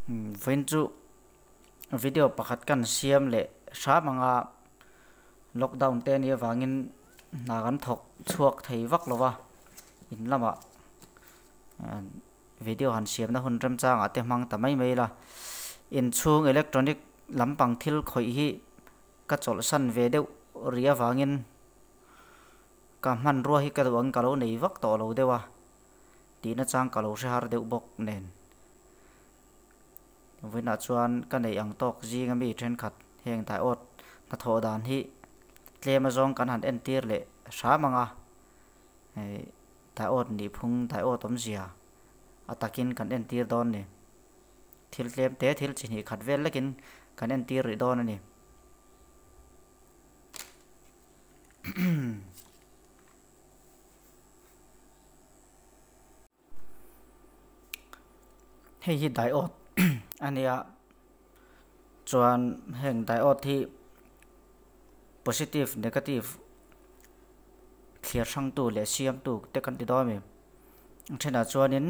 Vin chu video pakhat kan siam le sa manga lockdown te ni wangin na kan thok chuak thei vak lowa in lama video han siam na hun ram chang ate mang tamai mai la in chung electronic lampang thil khoi hi ka chol san ve deuh ria wangin ka man ro hi ka wang kalo nei vak to lo dewa tina chang kalo se har deuh bok nen vina chuan ka nei ang tok ji nga mi then khat heng tai ot na tho dan hi tlema zong kan han en tir le sa manga tai ot ni phung tai ot om zia atakin kan en tir don ni thil tlem te thil chini khat vel lekin kan en tir ri don ani hei hi tai ot ania chuan heng tai ot hi positive negative clear sang tu le siam tu te kan ti do mi thena chuanin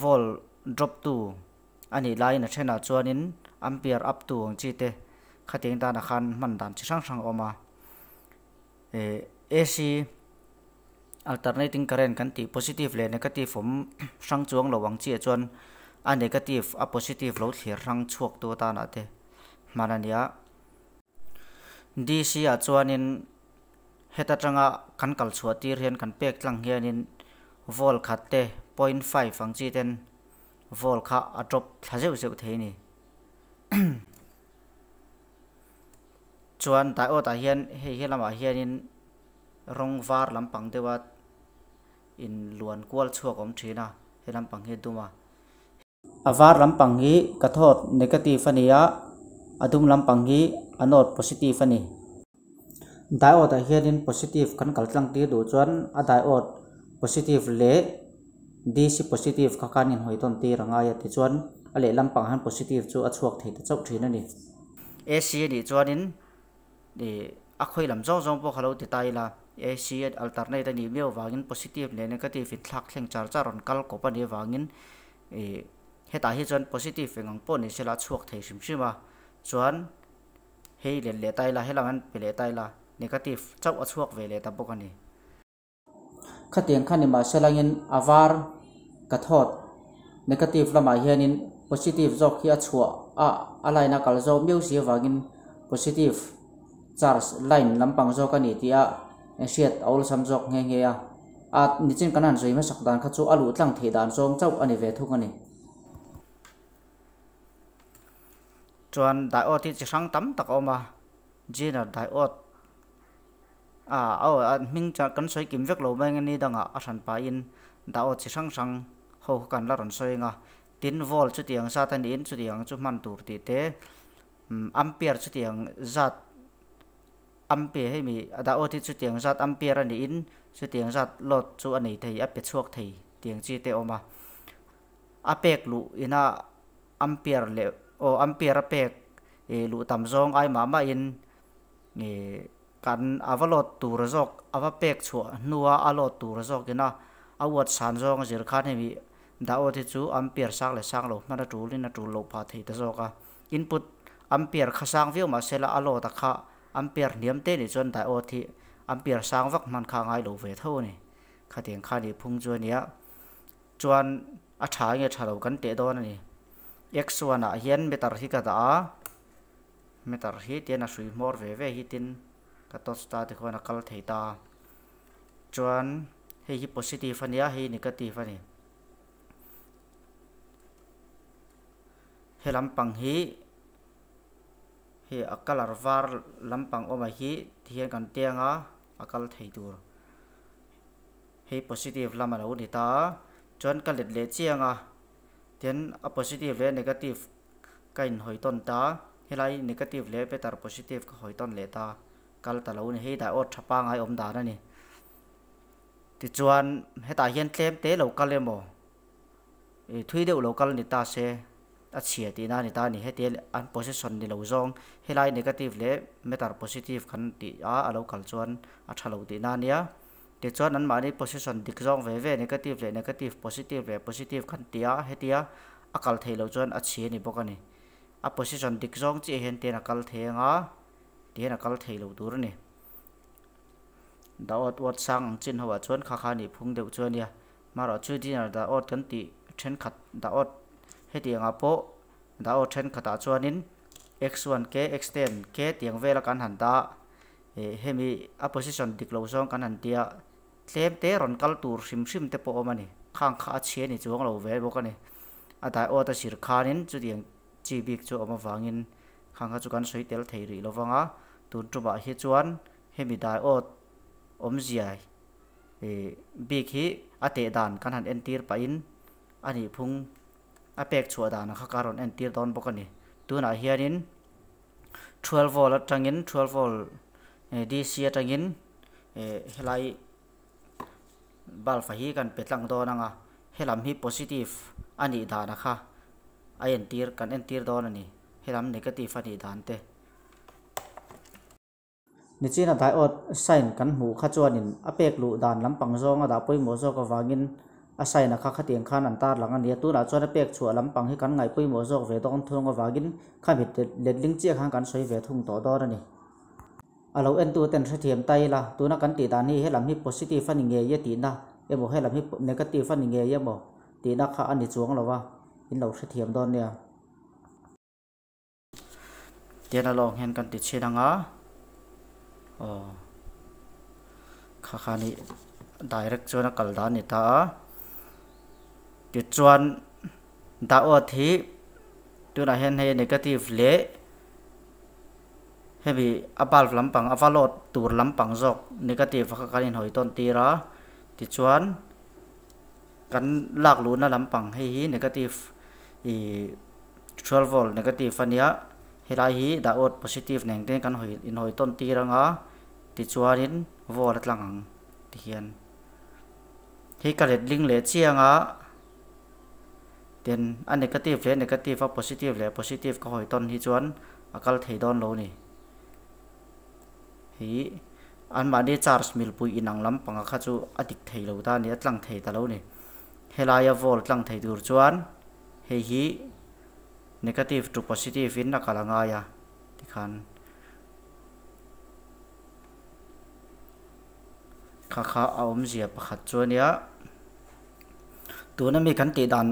vol drop tu ani line thena chuanin ampere up tu ang chi te khating ta na khan man dan chi sang sang oma AC alternating current kan ti positive le negative from sang chuang lo wang chi chuan a negative a positive lo thlir rang chuak tu ta na te manania DC a chuanin heta tanga kan kal chuatir hian kan pek tlang hianin vol khat te 0.5 ang chi ten vol kha a drop thazeu zeu theini chuan ta ota hian he lama hianin rong var lampang dewa in luan kwal chuak om thina he lampang hi duma avar lampang hi kathot negative ania adum lampang hi anot positive ani diode hianin positive kan kaltlang ti du chuan a diode positive le DC positive kha kanin hoiton ti ranga ya ti chuan ale lampang han positive chu a chuak thei ta chau thina ni AC ni chuanin ni a khoi lam zong zong po khalo ti taila AC alternate ni meo wangin positive le negative in thlak thleng char char on kal ko pani wangin heta hi chuan positive engang po ni sela chuak thei sim sima chuan hei le taila helangan pele taila negative chau a chuak ve le ta bokani khatiang khani ma selangin avar kathot negative lama hianin positive jok hi a chua a line kal zo meu si wangin positive charge line lampang zo kani tia siat aul sam jok nge nge a nichin kanan zoi ma sakdan kha chu alu tlang thei dan zong chau ani ve thuk ani chuan diode chi sang tam tak oma jina diode ming cha kan soi kim vek lo mai ngani danga a than pa in diode chi sang sang ho kan la ron soi nga 10 volt chu tiang sa tan in chu tiang chu man tur ti te ampere chu tiang zat ampere he mi diode chu tiang zat ampere ani in chu tiang zat lot chu ani thei a pe chuak thei tiang chi te oma a pek lu ina ampere le o ampere pek lu tam zong ai ma in kan avalot tur zok ava pek chua nuwa alot tur zok ina awat san zong zir khan hemi diode chu ampere sak le sak lo mana tulina tul lo pha thei ta zoka input ampere khasang view ma sela alo ta kha ampere niam te ni chon diode thi ampere sang vak man kha ngai lo ve tho ni khateng khani phung chuania chuan a tha nge thalo kan te don ani x1 a hian meter hi ka da meter hi te na sui mor ve hi tin ka to sta te khona kal thei ta chuan hei hi positive ania hei negative ani he lampang hi he akalar var lampang oma hi thian kan tianga akal thei tur hei positive lama lo ni ta chuan ka let le chianga then a positive le negative kain hoiton ta helai negative le betar positive ka hoiton le ta kal ta lo ni hei da ot thapa ngai om da na ni ti chuan heta hian tlem te lo kal emo thui deuh lo kal ni ta se a chia ti na ni ta ni hetel an position ni lo zong helai negative le metar positive khan ti a lo kal chuan a thalo ti na nia ti chuan an mani position dik zong ve negative le negative positive le positive khan tia hetia akal thei lo chuan a chi ni bawk ani a position dik zong chi hen ten akal thei anga ten akal thei lo tur ni da ot wat sang ang chin hawa chuan kha kha ni phung deuh chuan ya maro chu dinner da ot kan ti then khat da ot heti anga po da ot then khata chuanin x1 ke x10 ke tiang vela kan han da hemi a position dik lo zong kan han tia tlem te ron kal tur hrim hrim te po mani khang kha chhe ni chuang lo ve bawk ani a da ot a sir khanin chu diang chi bik chu ama wangin khang kha chu kan soi tel thei ri lo wanga tun tuba hi chuan hemi da ot om ziai bik hi ate dan kan han entir pa in ani phung a pek chua dan kha karon entir don bawk ani tuna hianin 12 volt atangin 12 volt DC atangin helai balfa hi kan petlang don anga helam hi positive ani dana kha a entir kan entir don ani helam negative ani dan te ni china dai ot sign kan mu kha chuanin a pek lu dan lampang zonga da poimo zo ka wangin a sign kha kha tiang khan an tar lang ani tu na chuan a pek chua lampang hi kan ngai poimo zo ve dong thunga wangin kha mit ledling chi khang kan soi ve thung to dor ani alo en tu ten thiam tai la tu na kan ti dan hi helam hi positive ani nge ye ti na emo helam hi negative ani nge ye mo ti na kha ani chuang lawa in lo thiam don nia tiana long hen kan ti chinanga kha kha ni direct chuan a kal dan ni ta ti chuan da o thi tu na hen he negative le hebi abal lampang avalot tur lampang jok negative kha kan hoi ton tira ti chuan kan lak lu na lampang he hi negative 12 volt negative ania helai hi da ot positive neng ten kan hoi in hoi ton tiranga ti chuanin volt atlang ang ti hian hi kalet ling le chianga ten a negative le negative a positive le positive ka hoi ton hi chuan akal thei don lo ni hi an ma ni charge mil pui inang lampang kha chu adik thei lo ta ni atlang thei ta lo ni helai a volt tlang thei dur chuan hei hi negative to positive in nakalanga ya tikhan kha kha aom zia pakhat chuania tuna mi kan ti dan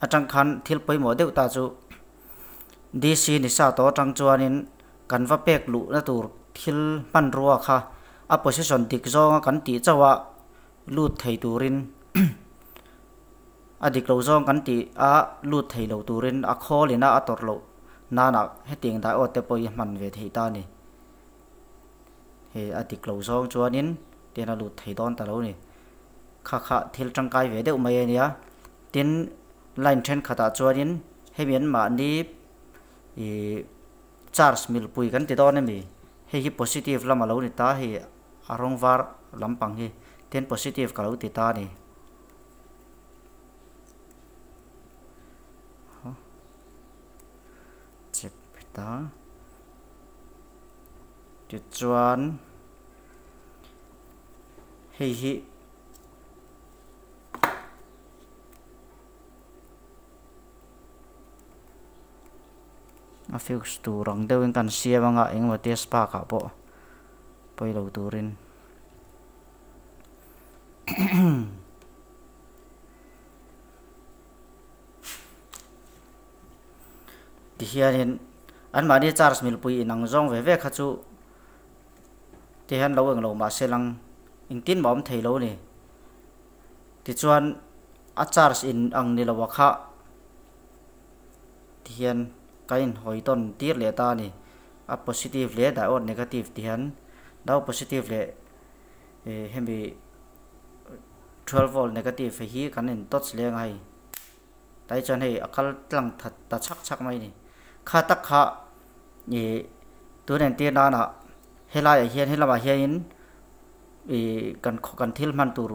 atang khan thil poi mo deu ta chu DC ni sa to tang chuanin kan va pek lu na tur thil pan ruwa kha a position dik zonga kan ti chawa lut thei turin adik lo zong kan ti a lut thei lo turin a kholina a tor lo nana heting da ote poi man ve thei ta ni he adik lo zong chuanin tena lut thei don ta lo ni kha kha thil tangkai ve deuh mai ania tin line then khata chuanin hemian ma ni charge mil pui kan ti don mi he hi positive lama lo ni ta hi arong var lampang hi ten positive ka lo ti ta ni check ta ti chuan hei hi a fix tu rang deuin kan sia manga engwa te spa ka po poi lo turin ti hianin an ma ni charge mil pui inang zong ve ve kha chu ti han lo eng lo ma selang ing tin mom thei lo ni ti chuan a charge in ang ni lo wa kha ti hian kain hoi ton tir le ta ni a positive le da or negative ti han da positive le hemi 12 volt negative hi kan in touch le ngai tai chan hei akal tlang that ta chak chak mai ni kha tak kha ni tu nen ti na na helai hian helama hian kan thil man tur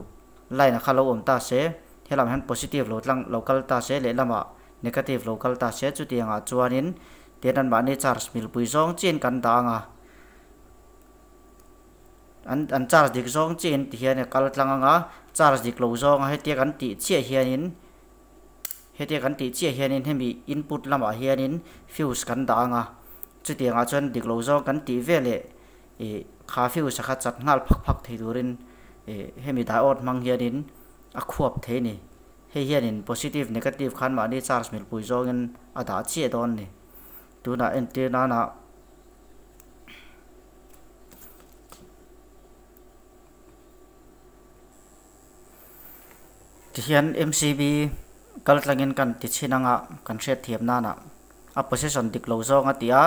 lai na kha lo om ta se helam han positive lo tlang local ta se le lama negative local ta se chu tianga chuanin tenan ba ni charge mil pui zong chin kan da nga an charge dik zong chin ti hian kal tlanga nga charge dik lo zong he ti kan ti che hianin heti kan ti chi hianin hemi input lama hianin fuse kan danga chu tianga chuan diklo zo kan ti vele kha fuse kha chat ngal phak phak thei durin hemi diode mang hianin a khuap the ni he hianin positive negative khan ma ni charge mil pui zongin ada chi don ni tuna antenna na tihian MCB kaltlangin kan ti chinanga kan set thiam na na a position diklo zong atia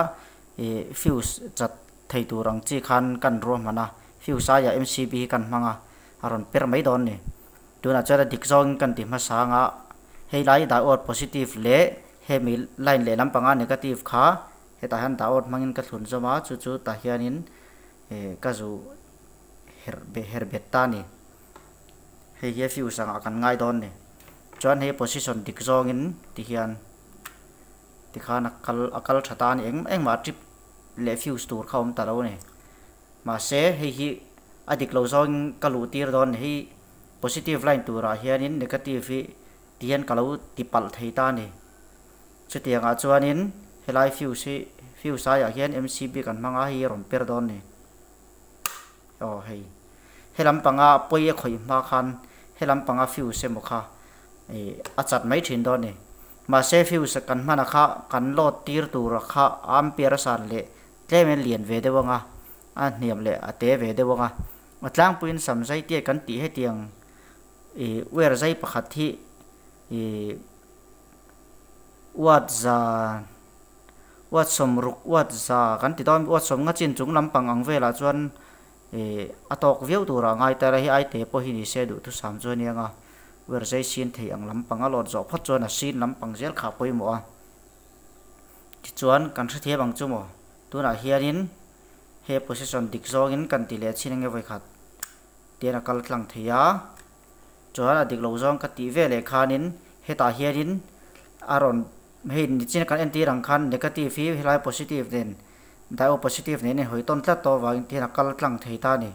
fuse chat thei turang chi khan kan ro mana fuse ya MCB kan manga aron per mai don ni tuna chara dik zong kan ti ma sanga hei lai diode positive le hemi line le lampanga negative kha heta han diode mangin ka thun zoma chu chu ta hianin ka zu herbet ta ni hei he fuse anga kan ngai don ni chuan he position dik zong in ti hian ti khan akal thata ni eng ma trip le fuse tur khom ta lo ni ma se hei hi adik lo zong kalu tir don hi positive line tura hianin negative hi tian kalau tipal thei ta ni chutianga chuanin helai fuse ya hian MCB kan manga hi rom per don ni hei helam panga poi khoi ma khan helam panga fuse mo kha achat mai thin don ni ma se fuse kan mana kha kan lot tir tur kha ampere san le tlemen lian ve dewanga a niam le ate ve dewanga atlang puin samjai tie kan ti he tiang wer zai pakhat hi wat som ruk wat za kan ti dom wat som nga chin chung lampang ang vela chuan atok veu tura ngai tara hi ai te po hi ni se du tu sam chuan anga wer zai sin thei ang lampang a lot zo phat chuan a sin lampang zel kha poi mo a ti chuan kan thia thiam ang chu mo tuna hianin he position dik zongin kan ti le chin nge voi khat tiana kal tlang thia chuan adik lo zong ka ti vele khanin heta hianin aron hein ni chin kan anti rang khan negative hi helai positive den dai positive ne hoi ton tla to wa tiana kal tlang thei ta ni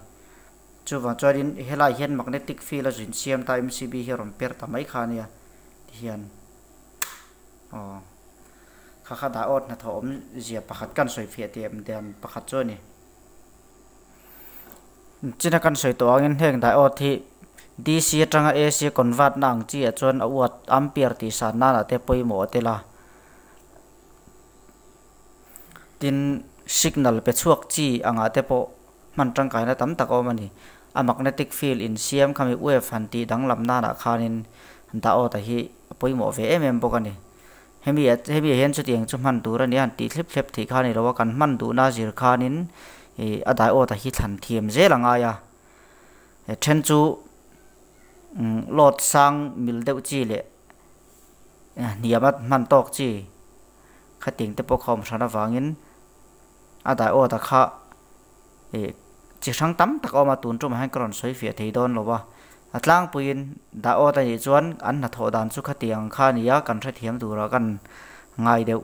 chu wa chuanin helai hian magnetic field a jin siam ta MCB hi rom per ta mai khania hian kha diode na thom zia pakhat kan soi fia tiam den pakhat chu ni china kan soi to angin heng diode thi DC atanga AC convert nang chi a chuan a watt ampere ti san na na te poimo tela tin signal pe chuak chi anga te po man tang kai na tam tak omani a magnetic field in siam khami wave han ti dang lam na na khanin diode hi poimo ve em bokani hemi hen chu tiang chu man tur ani an ti thlep thi khani ro kan man du na zir khanin a diode hi than thiam zelanga ya then chu lot sang mil deuh chi le niamat man tok chi khating te po khom thana wangin a diode kha chi sang tam tak oma tun tum han kron soi fia thei don lowa atlang puin diode ni chuan an na tho dan chu khatiang kha nia kan tha thiam dura kan ngai deuh